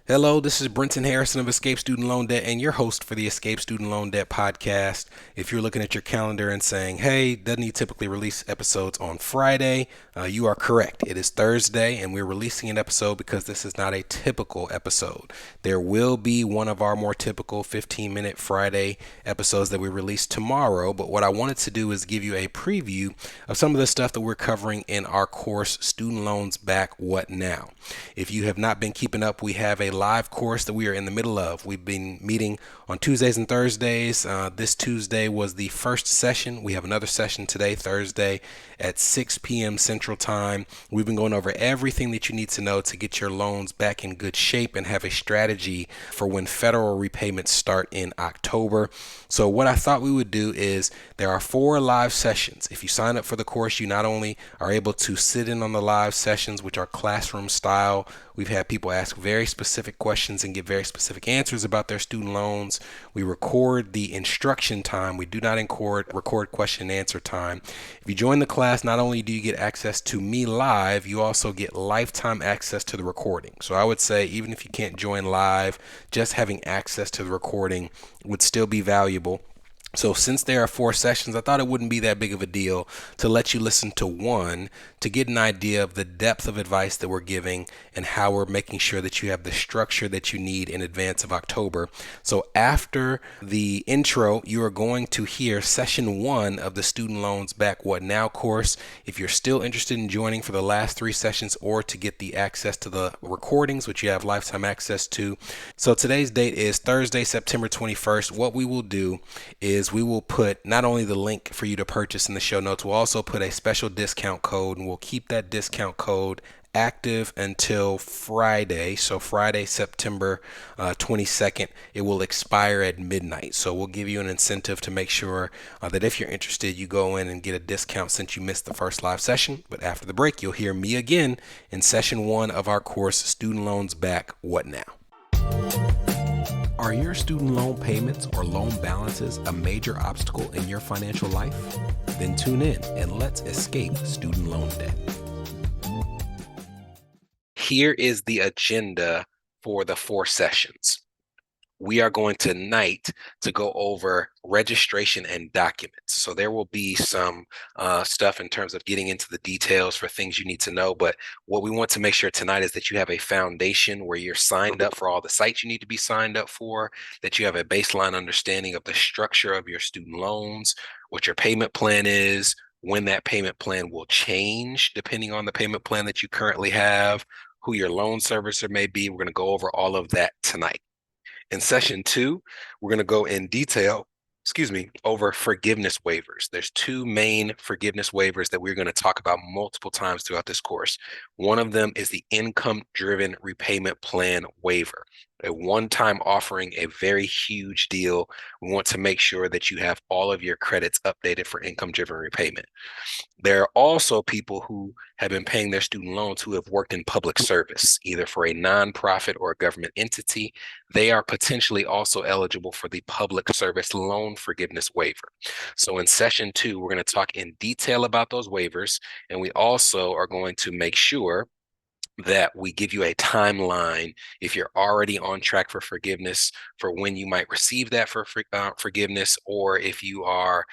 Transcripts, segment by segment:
Hello, this is Brenton Harrison of Escape Student Loan Debt and your host for the Escape Student Loan Debt podcast. If you're looking at your calendar and saying, hey, doesn't he typically release episodes on Friday? You are correct. It is Thursday and we're releasing an episode because this is not a typical episode. There will be one of our more typical 15-minute Friday episodes that we release tomorrow, but what I wanted to do is give you a preview of some of the stuff that we're covering in our course, Student Loans Back, What Now? If you have not been keeping up, we have a live course that we are in the middle of. We've been meeting on Tuesdays and Thursdays. This Tuesday was the first session. We have another session today, Thursday, at 6 p.m. Central Time. We've been going over everything that you need to know to get your loans back in good shape and have a strategy for when federal repayments start in October. So what I thought we would do is there are 4 live sessions. If you sign up for the course, you not only are able to sit in on the live sessions, which are classroom style. We've had people ask very specific questions and get very specific answers about their student loans. We record the instruction time. We do not record question and answer time. If you join the class, not only do you get access to me live, you also get lifetime access to the recording. So I would say even if you can't join live, just having access to the recording would still be valuable. So since there are 4 sessions, I thought it wouldn't be that big of a deal to let you listen to one to get an idea of the depth of advice that we're giving and how we're making sure that you have the structure that you need in advance of October. So after the intro, you are going to hear session 1 of the Student Loans Back What Now course. If you're still interested in joining for the last 3 sessions or to get the access to the recordings, which you have lifetime access to. So today's date is Thursday, September 21st. What we will do is we will put not only the link for you to purchase in the show notes, we'll also put a special discount code, and we'll keep that discount code active until Friday. So Friday, September 22nd, it will expire at midnight. So we'll give you an incentive to make sure that if you're interested, you go in and get a discount since you missed the first live session. But after the break, you'll hear me again in session 1 of our course, Student Loans Back, What Now? Are your student loan payments or loan balances a major obstacle in your financial life? Then tune in and let's escape student loan debt. Here is the agenda for the 4 sessions. We are going tonight to go over registration and documents. So there will be some stuff in terms of getting into the details for things you need to know. But what we want to make sure tonight is that you have a foundation where you're signed up for all the sites you need to be signed up for, that you have a baseline understanding of the structure of your student loans, what your payment plan is, when that payment plan will change depending on the payment plan that you currently have, who your loan servicer may be. We're going to go over all of that tonight. In session 2, we're going to go in detail, over forgiveness waivers. There's 2 main forgiveness waivers that we're going to talk about multiple times throughout this course. One of them is the income-driven repayment plan waiver, a one-time offering, a very huge deal. We want to make sure that you have all of your credits updated for income-driven repayment. There are also people who have been paying their student loans who have worked in public service, either for a nonprofit or a government entity. They are potentially also eligible for the public service loan forgiveness waiver. So in session 2, we're going to talk in detail about those waivers, and we also are going to make sure that we give you a timeline if you're already on track for forgiveness for when you might receive that for forgiveness, or if you are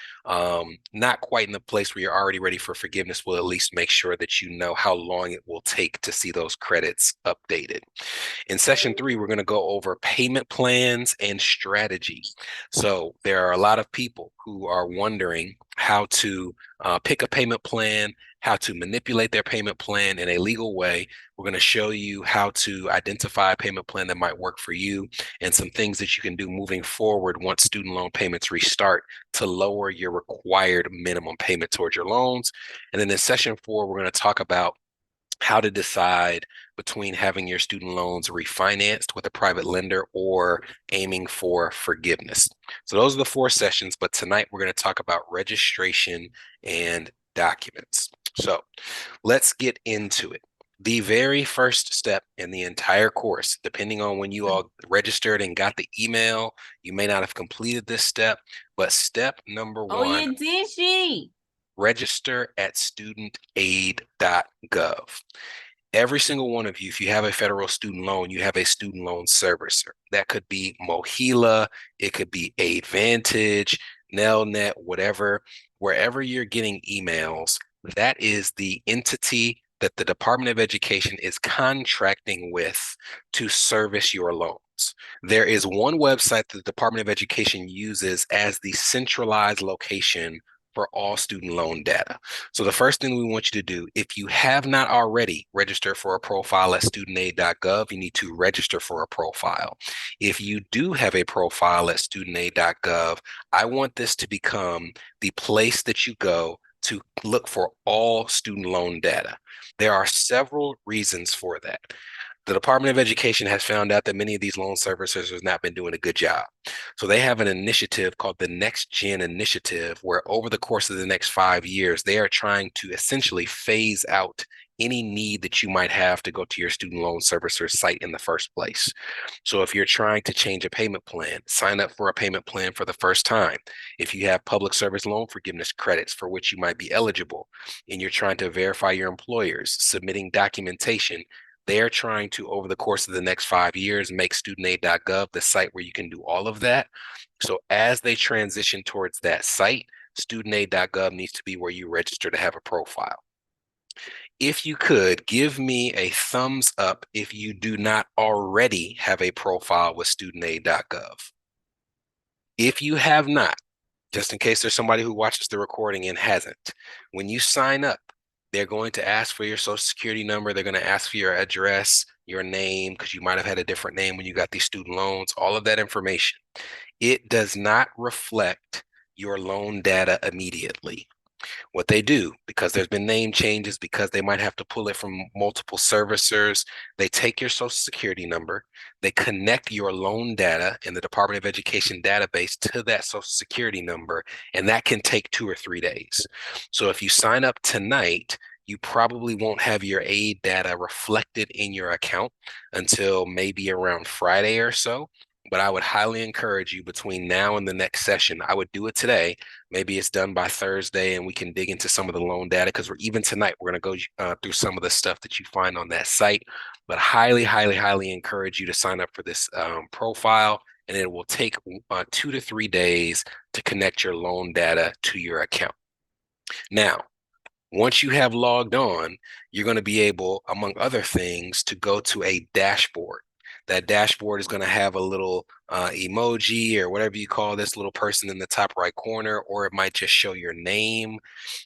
not quite in the place where you're already ready for forgiveness, we'll at least make sure that you know how long it will take to see those credits updated. In session 3, we're going to go over payment plans and strategies. So there are a lot of people who are wondering how to pick a payment plan, how to manipulate their payment plan in a legal way. We're going to show you how to identify a payment plan that might work for you and some things that you can do moving forward once student loan payments restart to lower your required minimum payment towards your loans. And then in session 4, we're going to talk about how to decide between having your student loans refinanced with a private lender or aiming for forgiveness. So those are the 4 sessions, but tonight we're going to talk about registration and documents. So let's get into it. The very first step in the entire course, depending on when you all registered and got the email, you may not have completed this step, but step number 1. Oh, yeah, did she? Register at studentaid.gov. Every single one of you, if you have a federal student loan, you have a student loan servicer. That could be MOHELA, it could be Aidvantage, Nelnet, whatever. Wherever you're getting emails, that is the entity that the Department of Education is contracting with to service your loans. There is one website that the Department of Education uses as the centralized location for all student loan data. So the first thing we want you to do, if you have not already registered for a profile at studentaid.gov, you need to register for a profile. If you do have a profile at studentaid.gov, I want this to become the place that you go to look for all student loan data. There are several reasons for that. The Department of Education has found out that many of these loan servicers have not been doing a good job. So they have an initiative called the Next Gen Initiative, where over the course of the next 5 years, they are trying to essentially phase out any need that you might have to go to your student loan servicer site in the first place. So if you're trying to change a payment plan, sign up for a payment plan for the first time. If you have public service loan forgiveness credits for which you might be eligible, and you're trying to verify your employers, submitting documentation, they're trying to, over the course of the next 5 years, make studentaid.gov the site where you can do all of that. So as they transition towards that site, studentaid.gov needs to be where you register to have a profile. If you could give me a thumbs up if you do not already have a profile with studentaid.gov. If you have not, just in case there's somebody who watches the recording and hasn't, when you sign up, they're going to ask for your social security number. They're going to ask for your address, your name, because you might have had a different name when you got these student loans, all of that information. It does not reflect your loan data immediately. What they do, because there's been name changes, because they might have to pull it from multiple servicers, they take your social security number, they connect your loan data in the Department of Education database to that social security number, and that can take 2 or 3 days. So if you sign up tonight, you probably won't have your aid data reflected in your account until maybe around Friday or so. But I would highly encourage you between now and the next session, I would do it today. Maybe it's done by Thursday and we can dig into some of the loan data, because even tonight, we're going to go through some of the stuff that you find on that site. But highly, highly, highly encourage you to sign up for this profile, and it will take 2 to 3 days to connect your loan data to your account. Now, once you have logged on, you're going to be able, among other things, to go to a dashboard. That dashboard is going to have a little emoji or whatever you call this little person in the top right corner, or it might just show your name.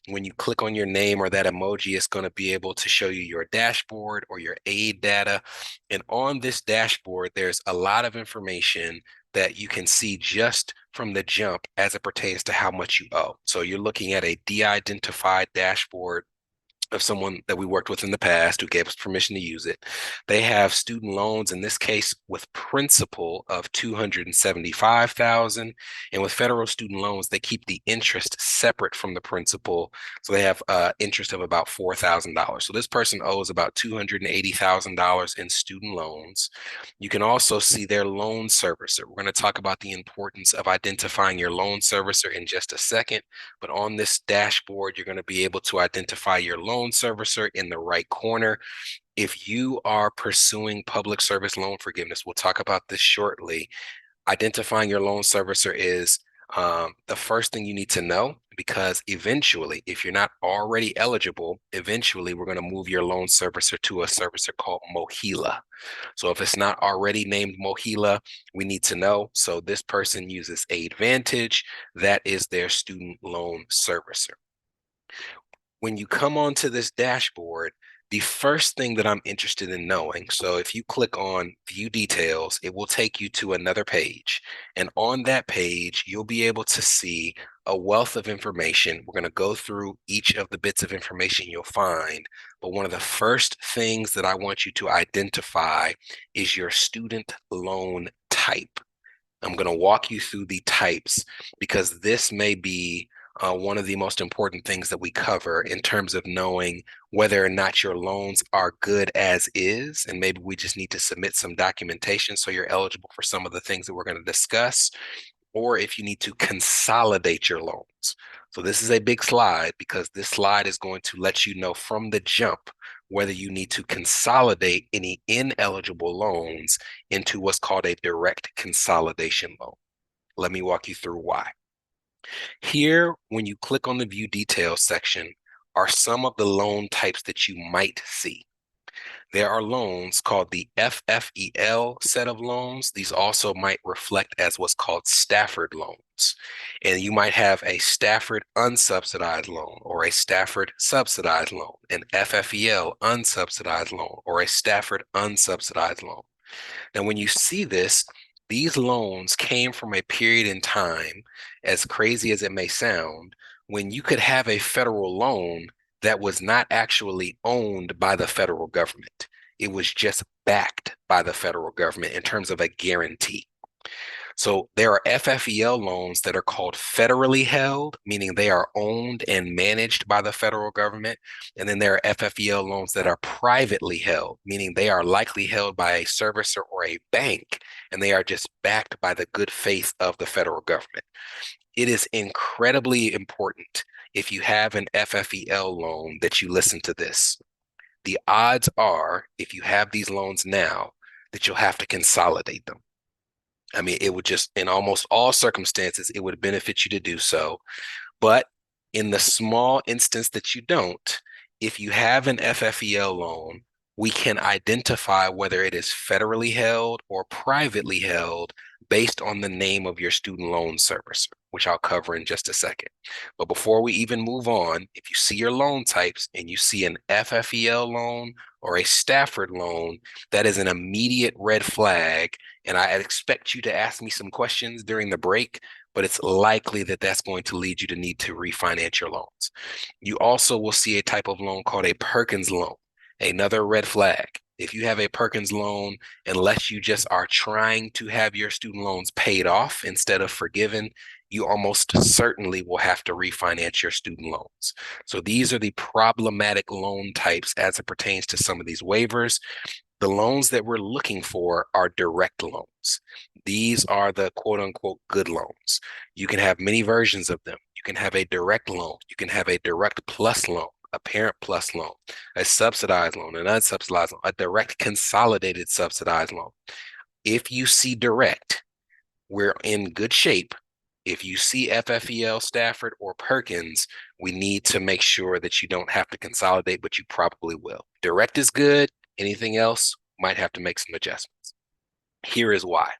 When you click on your name or that emoji, it's going to be able to show you your dashboard or your aid data. And on this dashboard, there's a lot of information that you can see just from the jump as it pertains to how much you owe. So you're looking at a de-identified dashboard of someone that we worked with in the past who gave us permission to use it. They have student loans, in this case, with principal of $275,000. And with federal student loans, they keep the interest separate from the principal. So they have interest of about $4,000. So this person owes about $280,000 in student loans. You can also see their loan servicer. We're going to talk about the importance of identifying your loan servicer in just a second. But on this dashboard, you're going to be able to identify your loan servicer in the right corner. If you are pursuing public service loan forgiveness, we'll talk about this shortly. Identifying your loan servicer is the first thing you need to know, because eventually, if you're not already eligible, eventually we're going to move your loan servicer to a servicer called MOHELA. So if it's not already named MOHELA, we need to know. So this person uses Aidvantage. That is their student loan servicer. When you come onto this dashboard, the first thing that I'm interested in knowing, so if you click on view details, it will take you to another page. And on that page, you'll be able to see a wealth of information. We're going to go through each of the bits of information you'll find. But one of the first things that I want you to identify is your student loan type. I'm going to walk you through the types, because this may be one of the most important things that we cover in terms of knowing whether or not your loans are good as is, and maybe we just need to submit some documentation so you're eligible for some of the things that we're going to discuss, or if you need to consolidate your loans. So this is a big slide, because this slide is going to let you know from the jump whether you need to consolidate any ineligible loans into what's called a direct consolidation loan. Let me walk you through why. Here, when you click on the View Details section, are some of the loan types that you might see. There are loans called the FFEL set of loans. These also might reflect as what's called Stafford loans. And you might have a Stafford unsubsidized loan or a Stafford subsidized loan, an FFEL unsubsidized loan or a Stafford unsubsidized loan. Now, when you see this, these loans came from a period in time, as crazy as it may sound, when you could have a federal loan that was not actually owned by the federal government. It was just backed by the federal government in terms of a guarantee. So there are FFEL loans that are called federally held, meaning they are owned and managed by the federal government. And then there are FFEL loans that are privately held, meaning they are likely held by a servicer or a bank, and they are just backed by the good faith of the federal government. It is incredibly important if you have an FFEL loan that you listen to this. The odds are, if you have these loans now, that you'll have to consolidate them. I mean, it would just, in almost all circumstances, it would benefit you to do so. But in the small instance that you don't, if you have an FFEL loan, we can identify whether it is federally held or privately held based on the name of your student loan servicer, which I'll cover in just a second. But before we even move on, if you see your loan types and you see an FFEL loan or a Stafford loan, that is an immediate red flag. And I expect you to ask me some questions during the break, but it's likely that that's going to lead you to need to refinance your loans. You also will see a type of loan called a Perkins loan, another red flag. If you have a Perkins loan, unless you just are trying to have your student loans paid off instead of forgiven, you almost certainly will have to refinance your student loans. So these are the problematic loan types as it pertains to some of these waivers. The loans that we're looking for are direct loans. These are the quote unquote good loans. You can have many versions of them. You can have a direct loan. You can have a direct plus loan, a parent plus loan, a subsidized loan, an unsubsidized loan, a direct consolidated subsidized loan. If you see direct, we're in good shape. If you see FFEL, Stafford, or Perkins, we need to make sure that you don't have to consolidate, but you probably will. Direct is good. Anything else, might have to make some adjustments. Here is why.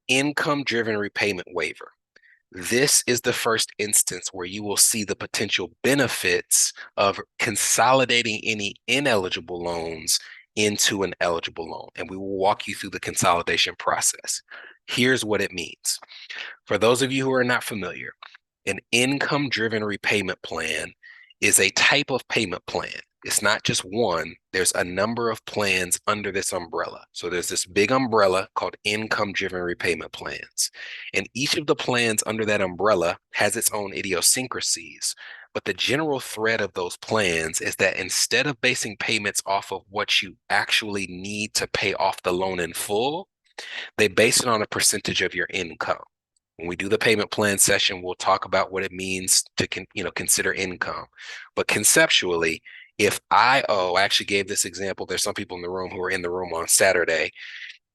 Income-driven repayment waiver. This is the first instance where you will see the potential benefits of consolidating any ineligible loans into an eligible loan. And we will walk you through the consolidation process. Here's what it means. For those of you who are not familiar, an income-driven repayment plan is a type of payment plan. It's not just one, there's a number of plans under this umbrella. So there's this big umbrella called income-driven repayment plans. And each of the plans under that umbrella has its own idiosyncrasies. But the general thread of those plans is that instead of basing payments off of what you actually need to pay off the loan in full, they base it on a percentage of your income. When we do the payment plan session, we'll talk about what it means to consider income. But conceptually, if I actually gave this example, there's some people in the room who were in the room on Saturday.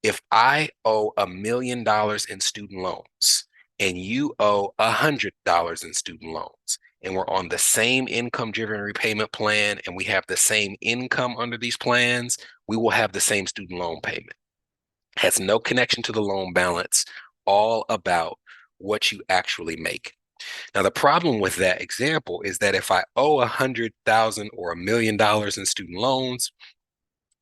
If I owe $1 million in student loans and you owe $100 in student loans, and we're on the same income-driven repayment plan and we have the same income under these plans, we will have the same student loan payment. Has no connection to the loan balance, all about what you actually make. Now, the problem with that example is that if I owe $100,000 or $1 million in student loans,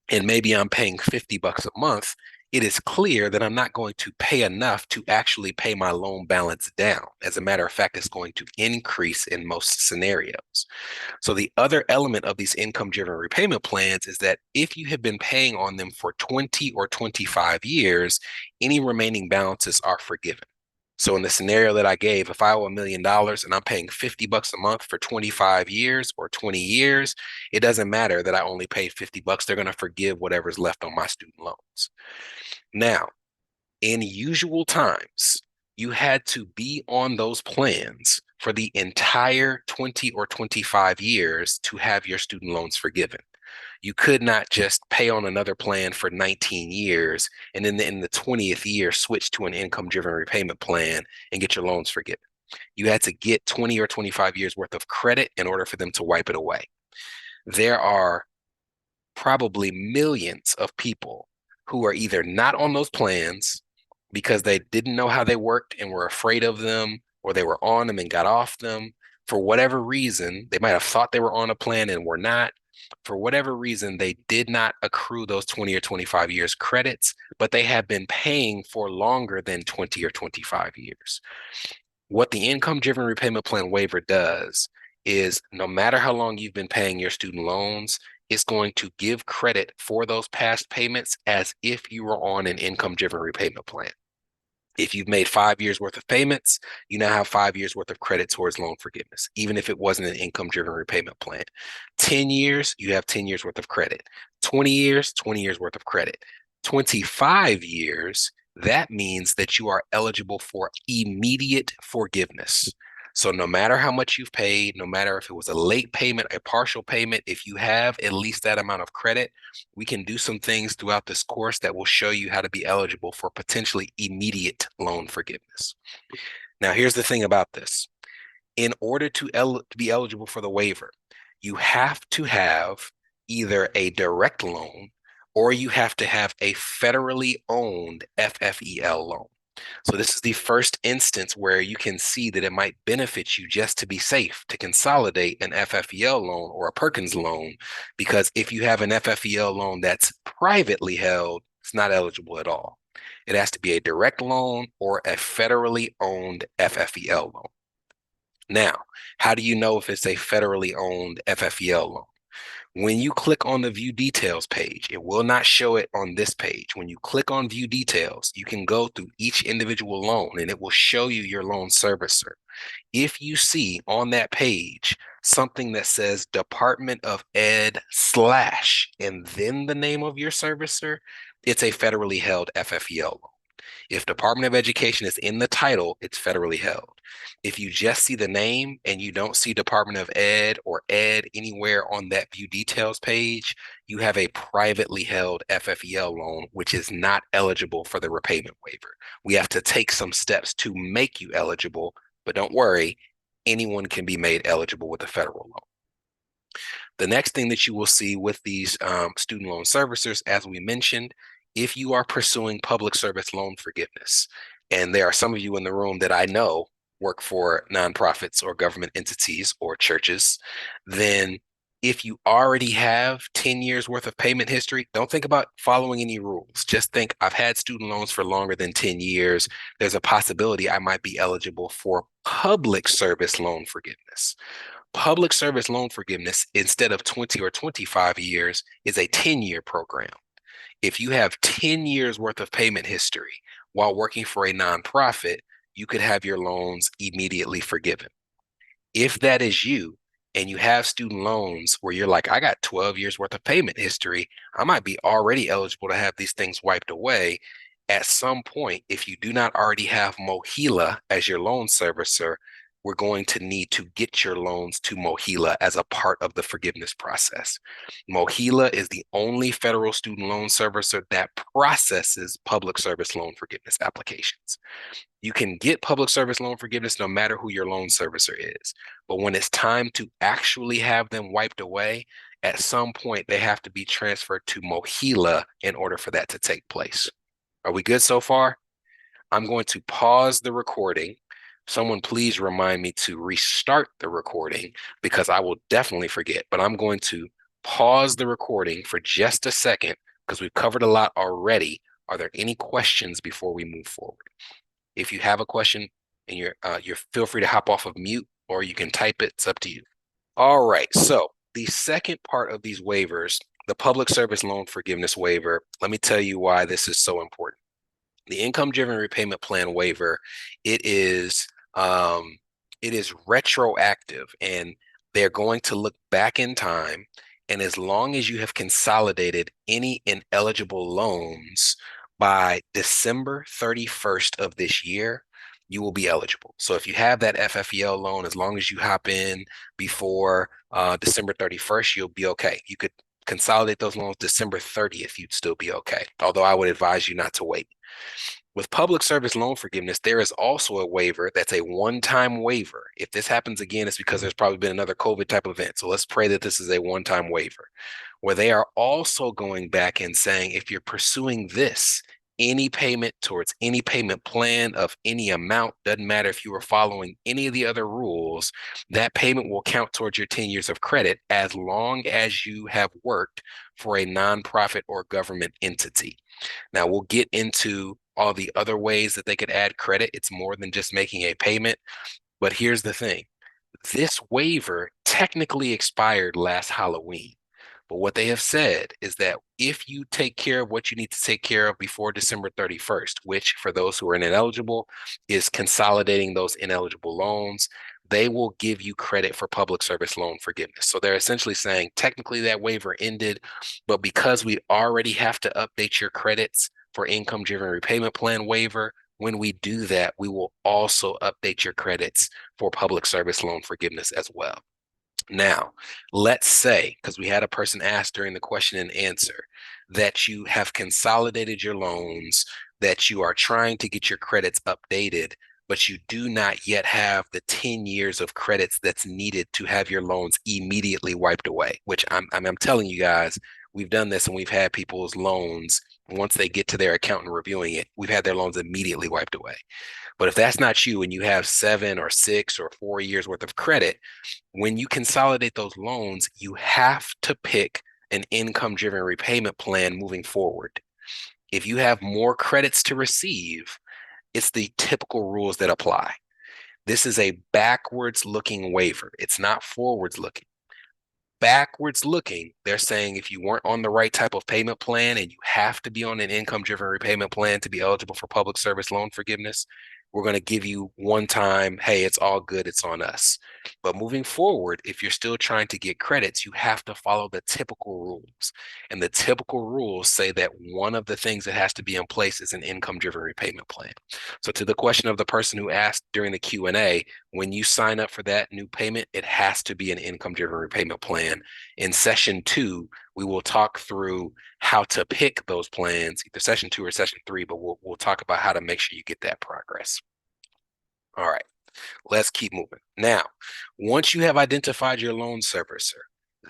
and maybe I'm paying $50 a month, it is clear that I'm not going to pay enough to actually pay my loan balance down. As a matter of fact, it's going to increase in most scenarios. So the other element of these income-driven repayment plans is that if you have been paying on them for 20 or 25 years, any remaining balances are forgiven. So in the scenario that I gave, if I owe $1 million and I'm paying $50 a month for 25 years or 20 years, it doesn't matter that I only paid $50. They're going to forgive whatever's left on my student loans. Now, in usual times, you had to be on those plans for the entire 20 or 25 years to have your student loans forgiven. You could not just pay on another plan for 19 years and then in the 20th year switch to an income-driven repayment plan and get your loans forgiven. You had to get 20 or 25 years worth of credit in order for them to wipe it away. There are probably millions of people who are either not on those plans because they didn't know how they worked and were afraid of them, or they were on them and got off them. For whatever reason, they might have thought they were on a plan and were not. For whatever reason, they did not accrue those 20 or 25 years credits, but they have been paying for longer than 20 or 25 years. What the income-driven repayment plan waiver does is no matter how long you've been paying your student loans, it's going to give credit for those past payments as if you were on an income-driven repayment plan. If you've made 5 years worth of payments, you now have 5 years worth of credit towards loan forgiveness, even if it wasn't an income-driven repayment plan. 10 years, you have 10 years worth of credit. 20 years, 20 years worth of credit. 25 years, that means that you are eligible for immediate forgiveness. So no matter how much you've paid, no matter if it was a late payment, a partial payment, if you have at least that amount of credit, we can do some things throughout this course that will show you how to be eligible for potentially immediate loan forgiveness. Now, here's the thing about this. In order to be eligible for the waiver, you have to have either a direct loan or you have to have a federally owned FFEL loan. So this is the first instance where you can see that it might benefit you just to be safe to consolidate an FFEL loan or a Perkins loan, because if you have an FFEL loan that's privately held, it's not eligible at all. It has to be a direct loan or a federally owned FFEL loan. Now, how do you know if it's a federally owned FFEL loan? When you click on the view details page, it will not show it on this page. When you click on view details, you can go through each individual loan and it will show you your loan servicer. If you see on that page something that says Department of Ed / and then the name of your servicer, it's a federally held FFEL loan. If Department of Education is in the title, it's federally held. If you just see the name and you don't see Department of Ed or Ed anywhere on that view details page, you have a privately held FFEL loan, which is not eligible for the repayment waiver. We have to take some steps to make you eligible, but don't worry, anyone can be made eligible with a federal loan. The next thing that you will see with these student loan servicers, as we mentioned, if you are pursuing public service loan forgiveness, and there are some of you in the room that I know work for nonprofits or government entities or churches, then if you already have 10 years worth of payment history, don't think about following any rules. Just think, I've had student loans for longer than 10 years. There's a possibility I might be eligible for public service loan forgiveness. Public service loan forgiveness, instead of 20 or 25 years, is a 10-year program. If you have 10 years worth of payment history while working for a nonprofit, you could have your loans immediately forgiven. If that is you and you have student loans where you're like, I got 12 years worth of payment history, I might be already eligible to have these things wiped away. At some point, if you do not already have MOHELA as your loan servicer, we're going to need to get your loans to MOHELA as a part of the forgiveness process. MOHELA is the only federal student loan servicer that processes public service loan forgiveness applications. You can get public service loan forgiveness no matter who your loan servicer is. But when it's time to actually have them wiped away, at some point they have to be transferred to MOHELA in order for that to take place. Are we good so far? I'm going to pause the recording. Someone please remind me to restart the recording because I will definitely forget, but I'm going to pause the recording for just a second because we've covered a lot already. Are there any questions before we move forward? If you have a question and you're feel free to hop off of mute or you can type it, it's up to you. All right, so the second part of these waivers, the public service loan forgiveness waiver, let me tell you why this is so important. The income-driven repayment plan waiver, it is retroactive, and they're going to look back in time. And as long as you have consolidated any ineligible loans by December 31st of this year, you will be eligible. So if you have that FFEL loan, as long as you hop in before December 31st, you'll be okay. You could consolidate those loans December 30th, you'd still be okay. Although I would advise you not to wait. With public service loan forgiveness, there is also a waiver that's a one-time waiver. If this happens again, it's because there's probably been another COVID type event. So let's pray that this is a one-time waiver, where they are also going back and saying, if you're pursuing this, any payment towards any payment plan of any amount, doesn't matter if you were following any of the other rules, that payment will count towards your 10 years of credit as long as you have worked for a nonprofit or government entity. Now, we'll get into all the other ways that they could add credit. It's more than just making a payment. But here's the thing. This waiver technically expired last Halloween. But what they have said is that if you take care of what you need to take care of before December 31st, which for those who are ineligible is consolidating those ineligible loans, they will give you credit for public service loan forgiveness. So they're essentially saying technically that waiver ended, but because we already have to update your credits for income-driven repayment plan waiver, when we do that, we will also update your credits for public service loan forgiveness as well. Now, let's say, because we had a person ask during the question and answer, that you have consolidated your loans, that you are trying to get your credits updated, but you do not yet have the 10 years of credits that's needed to have your loans immediately wiped away, which I'm telling you guys, we've done this and we've had people's loans, once they get to their accountant reviewing it, we've had their loans immediately wiped away. But if that's not you and you have 7 or 6 or 4 years worth of credit, when you consolidate those loans, you have to pick an income-driven repayment plan moving forward. If you have more credits to receive, it's the typical rules that apply. This is a backwards looking waiver. It's not forwards looking. Backwards looking, they're saying if you weren't on the right type of payment plan and you have to be on an income-driven repayment plan to be eligible for public service loan forgiveness, we're going to give you one time, hey, it's all good, it's on us. But moving forward, if you're still trying to get credits, you have to follow the typical rules. And the typical rules say that one of the things that has to be in place is an income-driven repayment plan. So to the question of the person who asked during the Q&A, when you sign up for that new payment, it has to be an income-driven repayment plan. In session 2, we will talk through how to pick those plans, either session 2 or session 3, but we'll talk about how to make sure you get that progress. All right, let's keep moving. Now, once you have identified your loan servicer,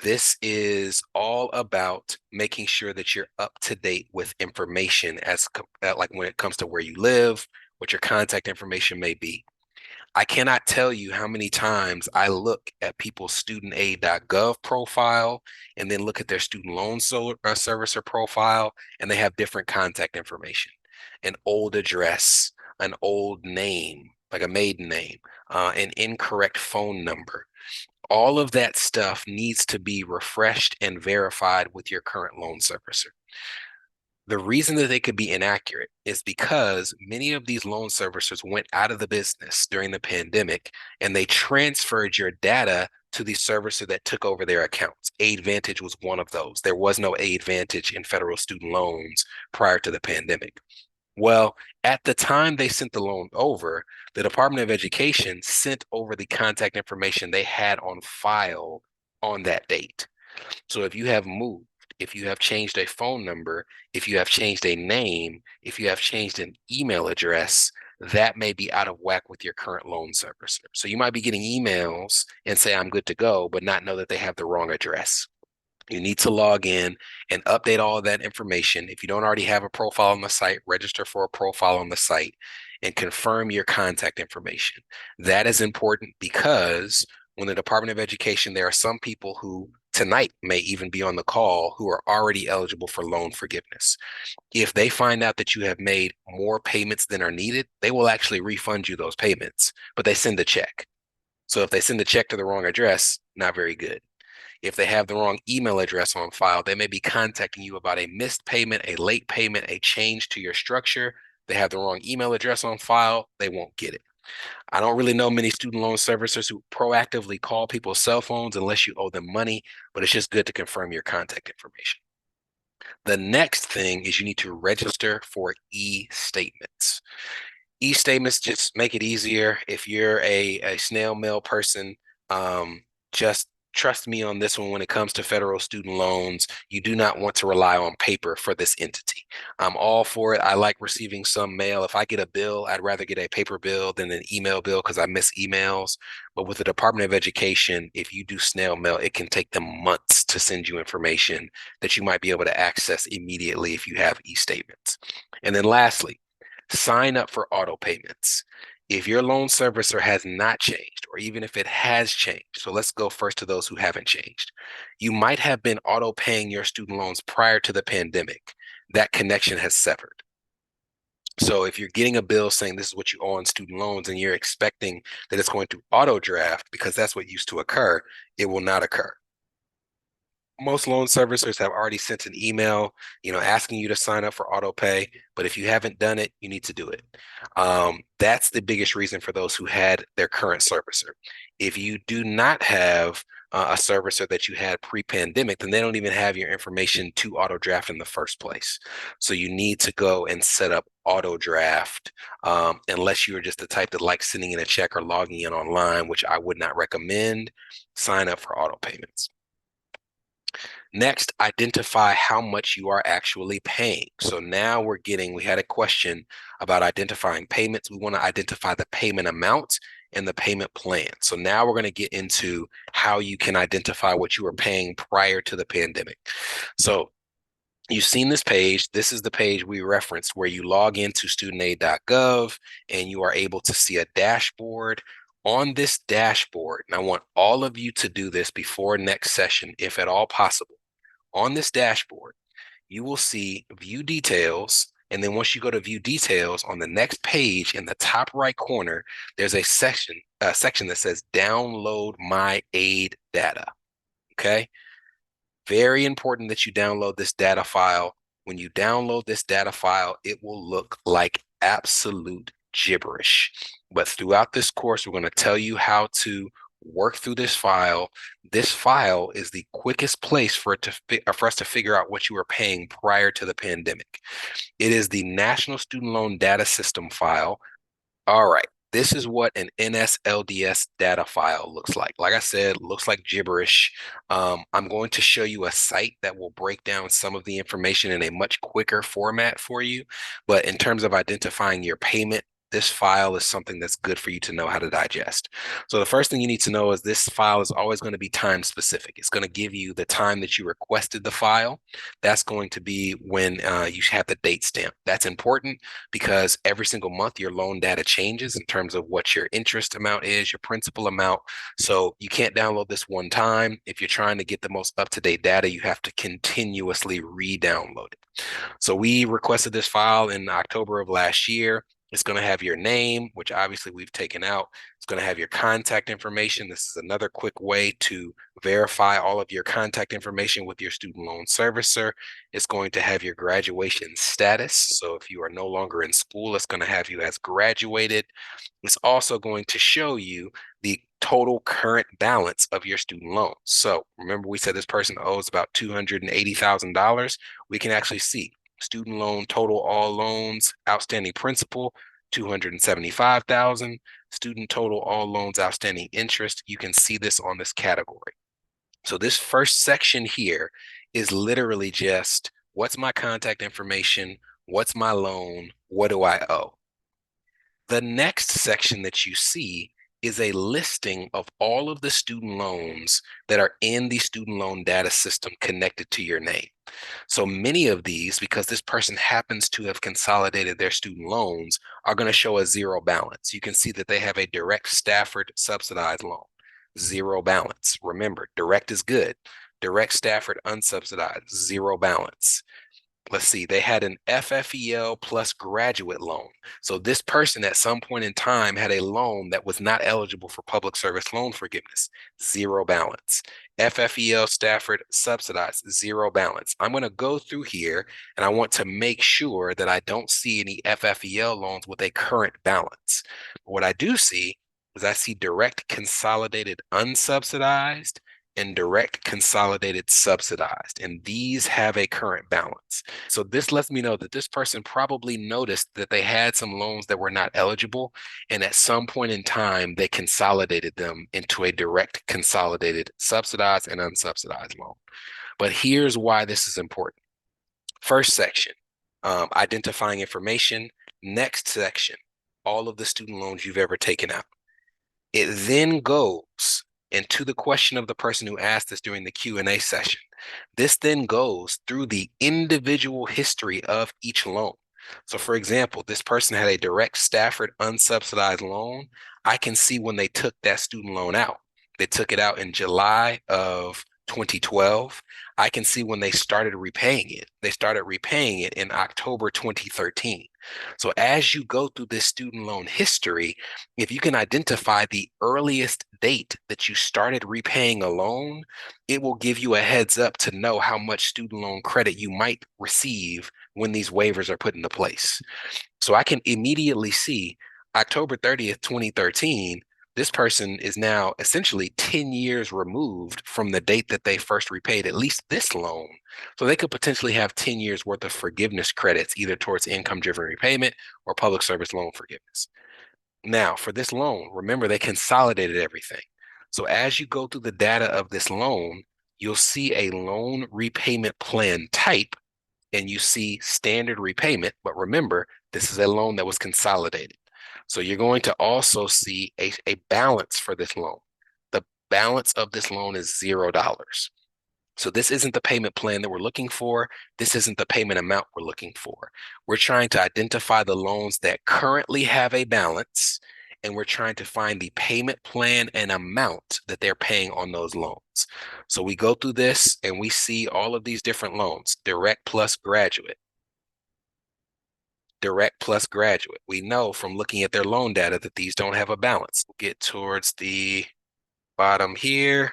this is all about making sure that you're up to date with information like when it comes to where you live, what your contact information may be. I cannot tell you how many times I look at people's studentaid.gov profile and then look at their student loan servicer profile, and they have different contact information, an old address, an old name, like a maiden name, an incorrect phone number. All of that stuff needs to be refreshed and verified with your current loan servicer. The reason that they could be inaccurate is because many of these loan servicers went out of the business during the pandemic and they transferred your data to the servicer that took over their accounts. Aidvantage was one of those. There was no Aidvantage in federal student loans prior to the pandemic. Well, at the time they sent the loan over, the Department of Education sent over the contact information they had on file on that date. So if you have moved, if you have changed a phone number, if you have changed a name, if you have changed an email address, that may be out of whack with your current loan servicer. So you might be getting emails and say, I'm good to go, but not know that they have the wrong address. You need to log in and update all of that information. If you don't already have a profile on the site, register for a profile on the site and confirm your contact information. That is important because when the Department of Education, there are some people who tonight may even be on the call who are already eligible for loan forgiveness. If they find out that you have made more payments than are needed, they will actually refund you those payments, but they send a check. So if they send a check to the wrong address, not very good. If they have the wrong email address on file, they may be contacting you about a missed payment, a late payment, a change to your structure. They have the wrong email address on file, they won't get it. I don't really know many student loan servicers who proactively call people's cell phones unless you owe them money, but it's just good to confirm your contact information. The next thing is you need to register for e-statements. E-statements just make it easier. If you're a snail mail person, just trust me on this one. When it comes to federal student loans, you do not want to rely on paper for this entity. I'm all for it. I like receiving some mail. If I get a bill, I'd rather get a paper bill than an email bill because I miss emails. But with the Department of Education, if you do snail mail, it can take them months to send you information that you might be able to access immediately if you have e-statements. And then lastly, sign up for auto payments. If your loan servicer has not changed, or even if it has changed, so let's go first to those who haven't changed. You might have been auto paying your student loans prior to the pandemic. That connection has severed. So if you're getting a bill saying this is what you owe on student loans and you're expecting that it's going to auto draft because that's what used to occur, it will not occur. Most loan servicers have already sent an email, asking you to sign up for auto pay. But if you haven't done it, you need to do it. That's the biggest reason for those who had their current servicer. If you do not have a servicer that you had pre-pandemic, then they don't even have your information to auto draft in the first place. So you need to go and set up auto draft, unless you're just the type that likes sending in a check or logging in online, which I would not recommend. Sign up for auto payments. Next, identify how much you are actually paying. So now we had a question about identifying payments. We want to identify the payment amount and the payment plan. So now we're going to get into how you can identify what you were paying prior to the pandemic. So you've seen this page. This is the page we referenced where you log into studentaid.gov and you are able to see a dashboard. On this dashboard, and I want all of you to do this before next session, if at all possible. On this dashboard, you will see view details. And then once you go to view details, on the next page in the top right corner, there's a section that says download my aid data. Okay. Very important that you download this data file. When you download this data file, it will look like absolute gibberish. But throughout this course, we're going to tell you how to work through this file. This file is the quickest place for us to figure out what you were paying prior to the pandemic. It is the National Student Loan Data System file. All right. This is what an NSLDS data file looks like. Like I said, looks like gibberish. I'm going to show you a site that will break down some of the information in a much quicker format for you. But in terms of identifying your payment, this file is something that's good for you to know how to digest. So the first thing you need to know is this file is always going to be time specific. It's going to give you the time that you requested the file. That's going to be when you have the date stamp. That's important because every single month your loan data changes in terms of what your interest amount is, your principal amount. So you can't download this one time. If you're trying to get the most up-to-date data, you have to continuously re-download it. So we requested this file in October of last year. It's going to have your name, which obviously we've taken out. It's going to have your contact information. This is another quick way to verify all of your contact information with your student loan servicer. It's going to have your graduation status. So if you are no longer in school, it's going to have you as graduated. It's also going to show you the total current balance of your student loans. So remember, we said this person owes about $280,000. We can actually see student loan total all loans outstanding principal $275,000. Student total all loans outstanding interest. You can see this on this category. So this first section here is literally just what's my contact information, what's my loan, what do I owe? The next section that you see is a listing of all of the student loans that are in the student loan data system connected to your name. So many of these, because this person happens to have consolidated their student loans, are going to show a zero balance. You can see that they have a direct Stafford subsidized loan, zero balance. Remember, direct is good. Direct Stafford unsubsidized, zero balance. Let's see, they had an FFEL plus graduate loan. So this person at some point in time had a loan that was not eligible for public service loan forgiveness, zero balance. FFEL Stafford subsidized, zero balance. I'm going to go through here and I want to make sure that I don't see any FFEL loans with a current balance. What I do see is I see direct consolidated unsubsidized and direct consolidated subsidized, and these have a current balance. So this lets me know that this person probably noticed that they had some loans that were not eligible, and at some point in time, they consolidated them into a direct consolidated subsidized and unsubsidized loan. But here's why this is important. First section, identifying information. Next section, all of the student loans you've ever taken out. It then goes into the question of the person who asked this during the Q&A session. This then goes through the individual history of each loan. So for example, this person had a direct Stafford unsubsidized loan. I can see when they took that student loan out. They took it out in July of 2012. I can see when they started repaying it. They started repaying it in October 2013. So as you go through this student loan history, if you can identify the earliest date that you started repaying a loan, it will give you a heads up to know how much student loan credit you might receive when these waivers are put into place. So I can immediately see October 30th, 2013, this person is now essentially 10 years removed from the date that they first repaid at least this loan. So they could potentially have 10 years worth of forgiveness credits, either towards income-driven repayment or public service loan forgiveness. Now, for this loan, remember they consolidated everything. So as you go through the data of this loan, you'll see a loan repayment plan type, and you see standard repayment. But remember, this is a loan that was consolidated. So you're going to also see a balance for this loan. The balance of this loan is $0. So this isn't the payment plan that we're looking for. This isn't the payment amount we're looking for. We're trying to identify the loans that currently have a balance, and we're trying to find the payment plan and amount that they're paying on those loans. So we go through this and we see all of these different loans, direct plus graduate. Direct plus graduate. We know from looking at their loan data that these don't have a balance. We'll get towards the bottom here.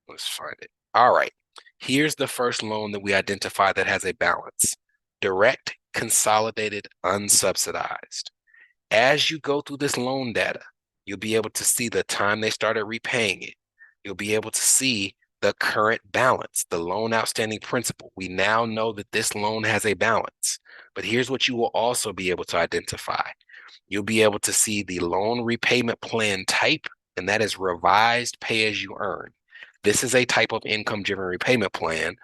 Let's find it. All right. Here's the first loan that we identify that has a balance. Direct, consolidated, unsubsidized. As you go through this loan data, you'll be able to see the time they started repaying it. You'll be able to see the current balance, the loan outstanding principal. We now know that this loan has a balance, but here's what you will also be able to identify. You'll be able to see the loan repayment plan type, and that is revised pay as you earn. This is a type of income-driven repayment plan,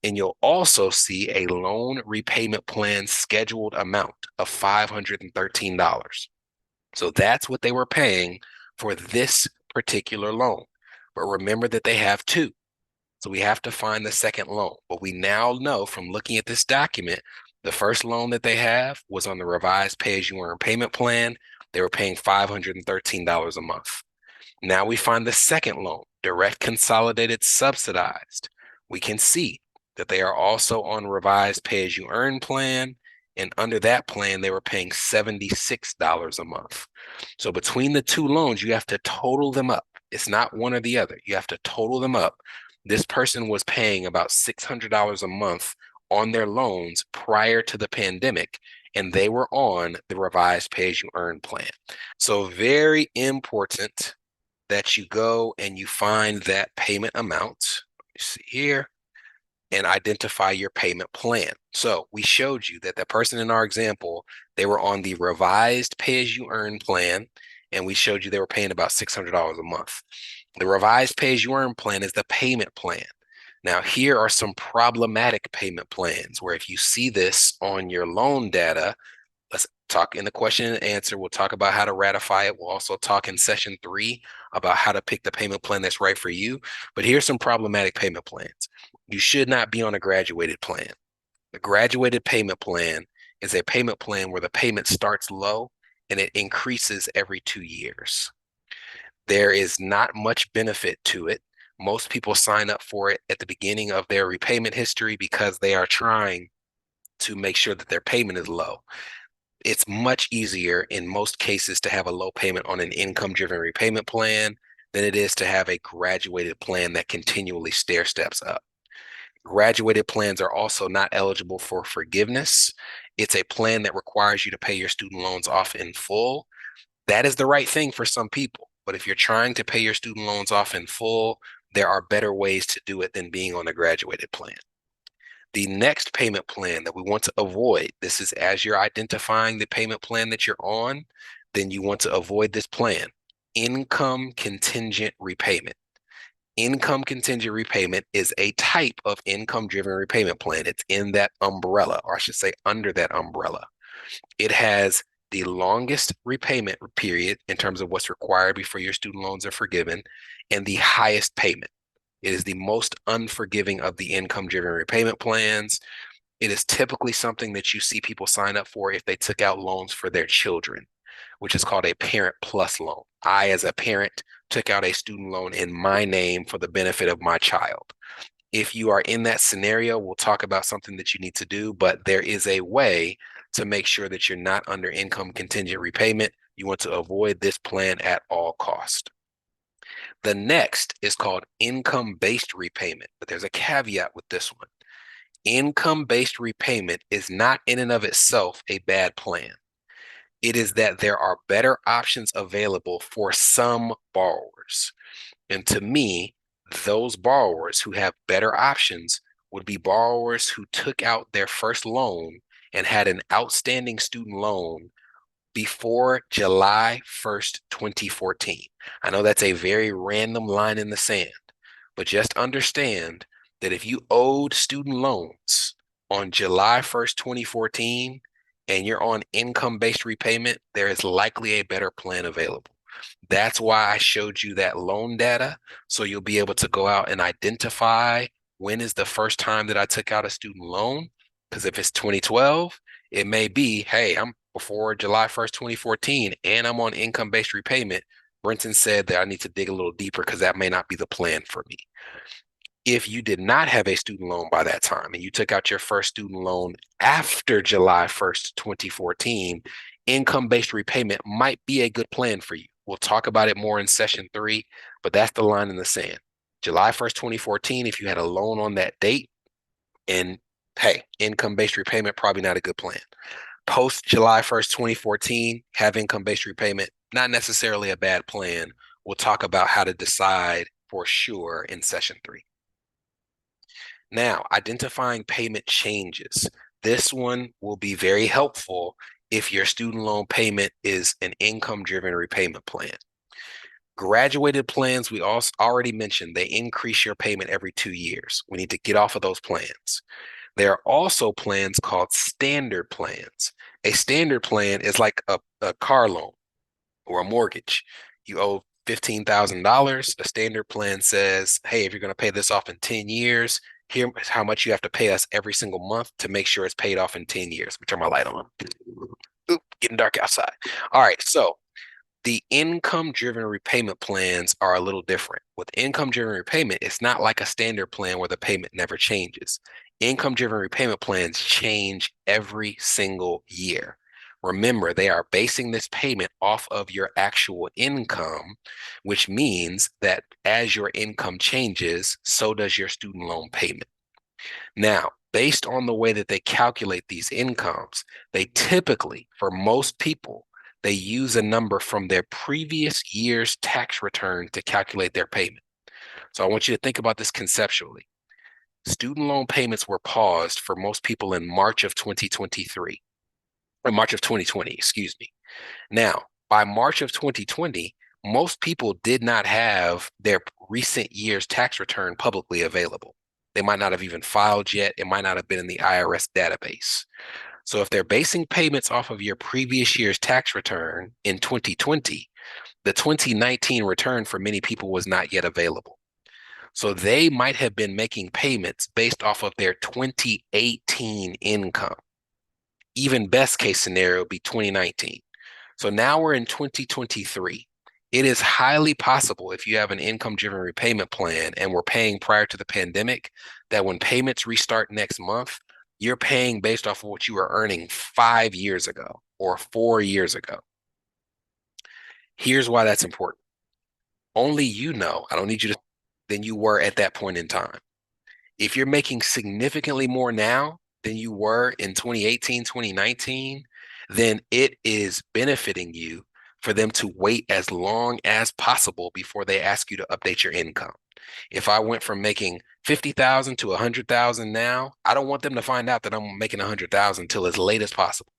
and you'll also see a loan repayment plan scheduled amount of $513. So that's what they were paying for this particular loan. But remember that they have two. So we have to find the second loan. But we now know from looking at this document, the first loan that they have was on the revised pay-as-you-earn payment plan. They were paying $513 a month. Now we find the second loan, direct consolidated subsidized. We can see that they are also on revised pay-as-you-earn plan, and under that plan, they were paying $76 a month. So between the two loans, you have to total them up. It's not one or the other. You have to total them up. This person was paying about $600 a month on their loans prior to the pandemic, and they were on the revised pay-as-you-earn plan. So very important that you go and you find that payment amount. Let me see here, and identify your payment plan. So we showed you that the person in our example, they were on the revised pay-as-you-earn plan, and we showed you they were paying about $600 a month. The revised pay-as-you-earn plan is the payment plan. Now, here are some problematic payment plans where if you see this on your loan data, let's talk in the question and answer. We'll talk about how to ratify it. We'll also talk in session 3 about how to pick the payment plan that's right for you. But here's some problematic payment plans. You should not be on a graduated plan. The graduated payment plan is a payment plan where the payment starts low and it increases every 2 years. There is not much benefit to it. Most people sign up for it at the beginning of their repayment history because they are trying to make sure that their payment is low. It's much easier in most cases to have a low payment on an income-driven repayment plan than it is to have a graduated plan that continually stair steps up. Graduated plans are also not eligible for forgiveness. It's a plan that requires you to pay your student loans off in full. That is the right thing for some people. But if you're trying to pay your student loans off in full, there are better ways to do it than being on a graduated plan. The next payment plan that we want to avoid, this is as you're identifying the payment plan that you're on, then you want to avoid this plan. Income contingent repayment. Income contingent repayment is a type of income-driven repayment plan. It's in that umbrella, or I should say under that umbrella. It has the longest repayment period in terms of what's required before your student loans are forgiven, and the highest payment. It is the most unforgiving of the income-driven repayment plans. It is typically something that you see people sign up for if they took out loans for their children, which is called a Parent Plus loan. I, as a parent, took out a student loan in my name for the benefit of my child. If you are in that scenario, we'll talk about something that you need to do, but there is a way to make sure that you're not under income contingent repayment. You want to avoid this plan at all cost. The next is called income-based repayment, but there's a caveat with this one. Income-based repayment is not in and of itself a bad plan. It is that there are better options available for some borrowers. And to me, those borrowers who have better options would be borrowers who took out their first loan and had an outstanding student loan before July 1st, 2014. I know that's a very random line in the sand, but just understand that if you owed student loans on July 1st, 2014, and you're on income-based repayment, there is likely a better plan available. That's why I showed you that loan data, so you'll be able to go out and identify when is the first time that I took out a student loan. Because if it's 2012, it may be, hey, I'm before July 1st, 2014, and I'm on income-based repayment. Brenton said that I need to dig a little deeper because that may not be the plan for me. If you did not have a student loan by that time and you took out your first student loan after July 1st, 2014, income-based repayment might be a good plan for you. We'll talk about it more in session 3, but that's the line in the sand. July 1st, 2014, if you had a loan on that date, and hey, income-based repayment, probably not a good plan. Post July 1st, 2014, have income-based repayment, not necessarily a bad plan. We'll talk about how to decide for sure in session 3. Now, identifying payment changes. This one will be very helpful if your student loan payment is an income-driven repayment plan. Graduated plans, we also already mentioned, they increase your payment every 2 years. We need to get off of those plans. There are also plans called standard plans. A standard plan is like a car loan or a mortgage. You owe $15,000. A standard plan says, hey, if you're going to pay this off in 10 years, here's how much you have to pay us every single month to make sure it's paid off in 10 years. Let me turn my light on. Oop, getting dark outside. All right, so the income-driven repayment plans are a little different. With income-driven repayment, it's not like a standard plan where the payment never changes. Income-driven repayment plans change every single year. Remember, they are basing this payment off of your actual income, which means that as your income changes, so does your student loan payment. Now, based on the way that they calculate these incomes, they typically, for most people, they use a number from their previous year's tax return to calculate their payment. So I want you to think about this conceptually. Student loan payments were paused for most people in March of 2023, or March of 2020, excuse me. Now, by March of 2020, most people did not have their recent year's tax return publicly available. They might not have even filed yet. It might not have been in the IRS database. So if they're basing payments off of your previous year's tax return in 2020, the 2019 return for many people was not yet available. So they might have been making payments based off of their 2018 income. Even best case scenario would be 2019. So now we're in 2023. It is highly possible if you have an income-driven repayment plan and we're paying prior to the pandemic, that when payments restart next month, you're paying based off of what you were earning 5 years ago or 4 years ago. Here's why that's important. Only you know, I don't need you to, than you were at that point in time. If you're making significantly more now than you were in 2018, 2019, then it is benefiting you for them to wait as long as possible before they ask you to update your income. If I went from making 50,000 to 100,000 now, I don't want them to find out that I'm making 100,000 until as late as possible.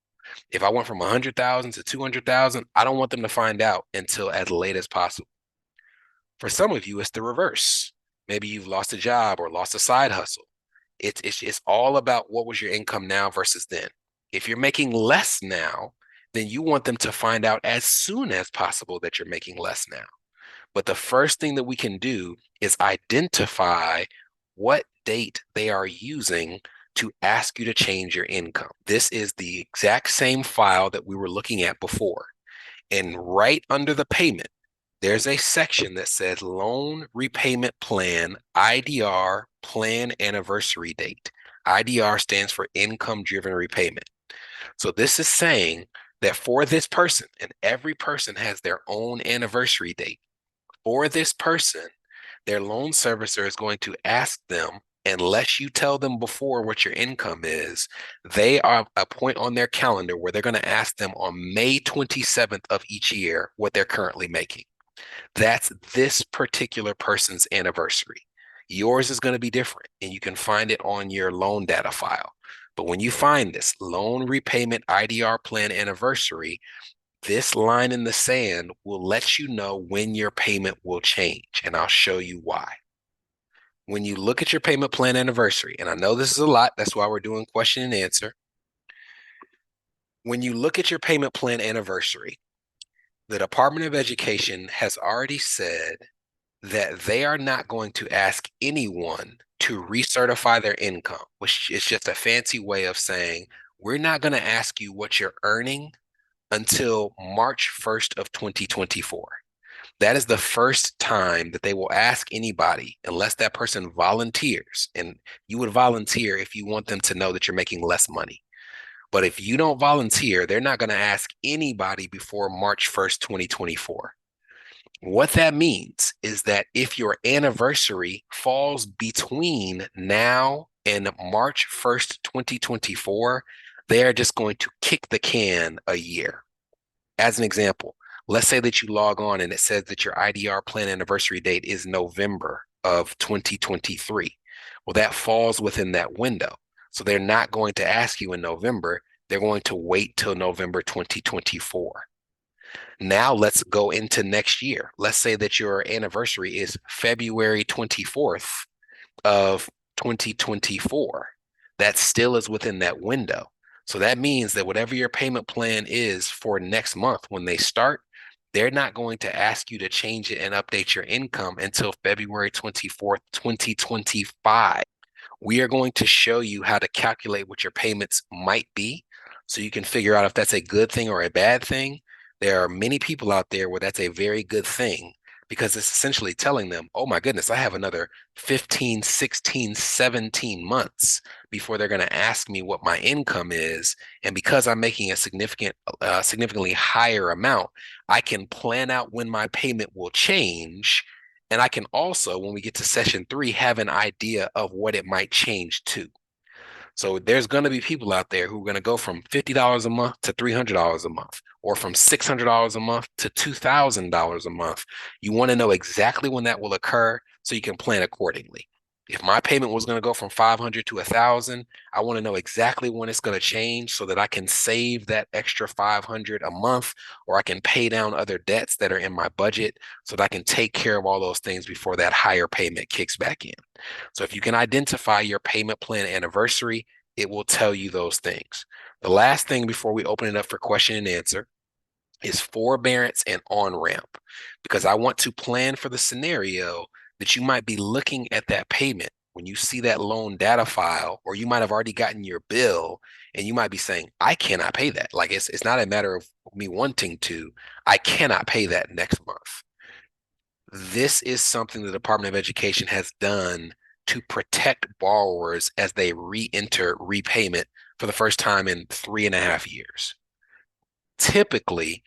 If I went from 100,000 to 200,000, I don't want them to find out until as late as possible. For some of you, it's the reverse. Maybe you've lost a job or lost a side hustle. It's all about what was your income now versus then. If you're making less now, then you want them to find out as soon as possible that you're making less now. But the first thing that we can do is identify what date they are using to ask you to change your income. This is the exact same file that we were looking at before. And right under the payment, there's a section that says loan repayment plan, IDR, plan anniversary date. IDR stands for income driven repayment. So this is saying that for this person, and every person has their own anniversary date, for this person, their loan servicer is going to ask them, unless you tell them before what your income is, they are a point on their calendar where they're going to ask them on May 27th of each year what they're currently making. That's this particular person's anniversary. Yours is going to be different, and you can find it on your loan data file. But when you find this loan repayment IDR plan anniversary, this line in the sand will let you know when your payment will change, and I'll show you why. When you look at your payment plan anniversary, and I know this is a lot, that's why we're doing question and answer. When you look at your payment plan anniversary, the Department of Education has already said that they are not going to ask anyone to recertify their income, which is just a fancy way of saying we're not going to ask you what you're earning until March 1st of 2024. That is the first time that they will ask anybody, unless that person volunteers. And you would volunteer if you want them to know that you're making less money. But if you don't volunteer, they're not going to ask anybody before March 1st, 2024. What that means is that if your anniversary falls between now and March 1st, 2024, they are just going to kick the can a year. As an example, let's say that you log on and it says that your IDR plan anniversary date is November of 2023. Well, that falls within that window. So they're not going to ask you in November. They're going to wait till November 2024. Now let's go into next year. Let's say that your anniversary is February 24th of 2024. That still is within that window. So that means that whatever your payment plan is for next month when they start, they're not going to ask you to change it and update your income until February 24th, 2025. We are going to show you how to calculate what your payments might be so you can figure out if that's a good thing or a bad thing. There are many people out there where that's a very good thing because it's essentially telling them, oh my goodness, I have another 15, 16, 17 months before they're going to ask me what my income is. And because I'm making a significantly higher amount, I can plan out when my payment will change. And I can also, when we get to session 3, have an idea of what it might change to. So there's going to be people out there who are going to go from $50 a month to $300 a month, or from $600 a month to $2,000 a month. You want to know exactly when that will occur so you can plan accordingly. If my payment was going to go from 500 to 1,000, I want to know exactly when it's going to change so that I can save that extra 500 a month, or I can pay down other debts that are in my budget so that I can take care of all those things before that higher payment kicks back in. So if you can identify your payment plan anniversary, it will tell you those things. The last thing before we open it up for question and answer is forbearance and on-ramp, because I want to plan for the scenario that you might be looking at that payment when you see that loan data file, or you might have already gotten your bill and you might be saying, I cannot pay that. Like it's not a matter of me wanting to, I cannot pay that next month. This is something the Department of Education has done to protect borrowers as they re-enter repayment for the first time in 3.5 years. Typically,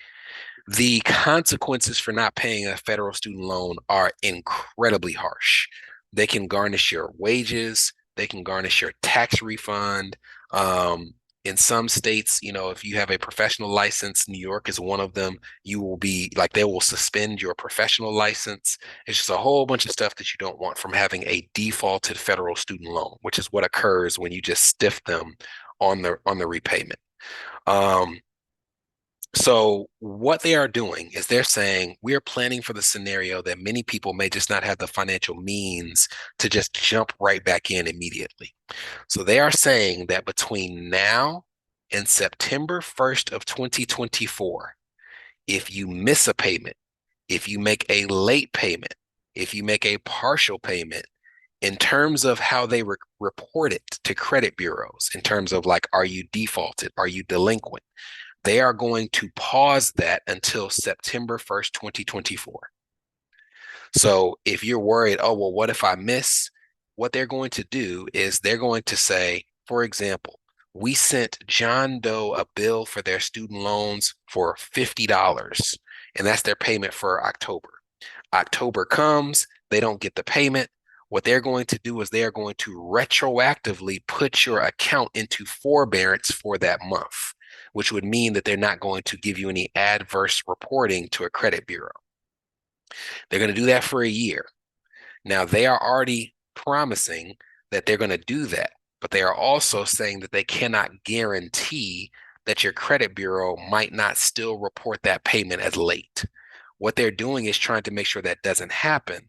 the consequences for not paying a federal student loan are incredibly harsh. They can garnish your wages, they can garnish your tax refund. In some states, if you have a professional license, New York is one of them, you will be like, they will suspend your professional license. It's just a whole bunch of stuff that you don't want from having a defaulted federal student loan, which is what occurs when you just stiff them on the repayment. Um, so what they are doing is they're saying we are planning for the scenario that many people may just not have the financial means to just jump right back in immediately. So they are saying that between now and September 1st of 2024, if you miss a payment, if you make a late payment, if you make a partial payment, in terms of how they report it to credit bureaus, in terms of like, are you defaulted? Are you delinquent? They are going to pause that until September 1st, 2024. So if you're worried, oh, well, what if I miss? What they're going to do is they're going to say, for example, we sent John Doe a bill for their student loans for $50, and that's their payment for October. October comes, they don't get the payment. What they're going to do is they are going to retroactively put your account into forbearance for that month, which would mean that they're not going to give you any adverse reporting to a credit bureau. They're going to do that for a year. Now, they are already promising that they're going to do that, but they are also saying that they cannot guarantee that your credit bureau might not still report that payment as late. What they're doing is trying to make sure that doesn't happen.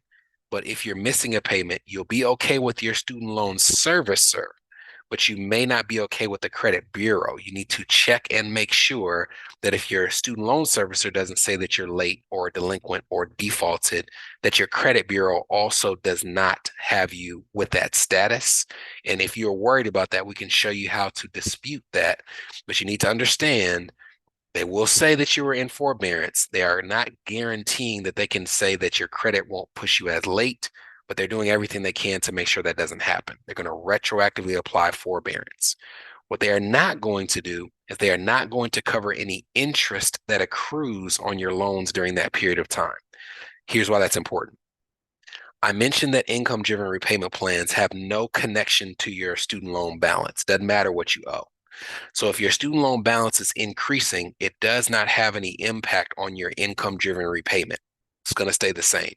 But if you're missing a payment, you'll be okay with your student loan servicer, but you may not be okay with the credit bureau. You need to check and make sure that if your student loan servicer doesn't say that you're late or delinquent or defaulted, that your credit bureau also does not have you with that status. And if you're worried about that, we can show you how to dispute that. But you need to understand they will say that you were in forbearance. They are not guaranteeing that they can say that your credit won't push you as late, but they're doing everything they can to make sure that doesn't happen. They're going to retroactively apply forbearance. What they are not going to do is they are not going to cover any interest that accrues on your loans during that period of time. Here's why that's important. I mentioned that income-driven repayment plans have no connection to your student loan balance. Doesn't matter what you owe. So if your student loan balance is increasing, it does not have any impact on your income-driven repayment. It's going to stay the same.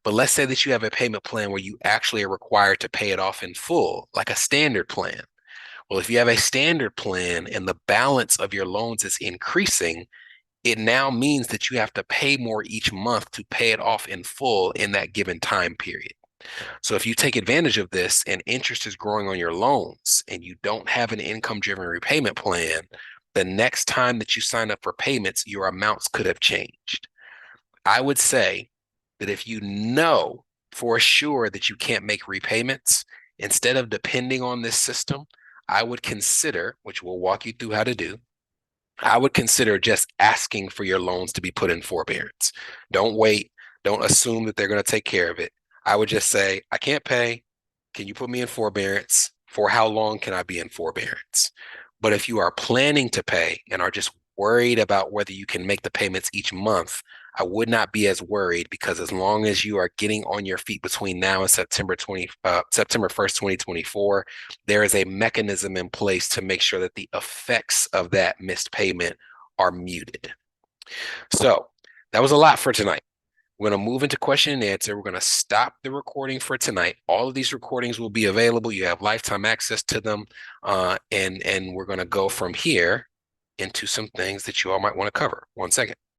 But let's say that you have a payment plan where you actually are required to pay it off in full, like a standard plan. Well, if you have a standard plan and the balance of your loans is increasing, it now means that you have to pay more each month to pay it off in full in that given time period. So if you take advantage of this and interest is growing on your loans and you don't have an income-driven repayment plan, the next time that you sign up for payments, your amounts could have changed. I would say that if you know for sure that you can't make repayments, instead of depending on this system, I would consider, which we'll walk you through how to do, I would consider just asking for your loans to be put in forbearance. Don't wait. Don't assume that they're going to take care of it. I would just say, I can't pay. Can you put me in forbearance? For how long can I be in forbearance? But if you are planning to pay and are just worried about whether you can make the payments each month, I would not be as worried, because as long as you are getting on your feet between now and September 1st, 2024, there is a mechanism in place to make sure that the effects of that missed payment are muted. So that was a lot for tonight. We're going to move into question and answer. We're going to stop the recording for tonight. All of these recordings will be available. You have lifetime access to them. And we're going to go from here into some things that you all might want to cover. 1 second.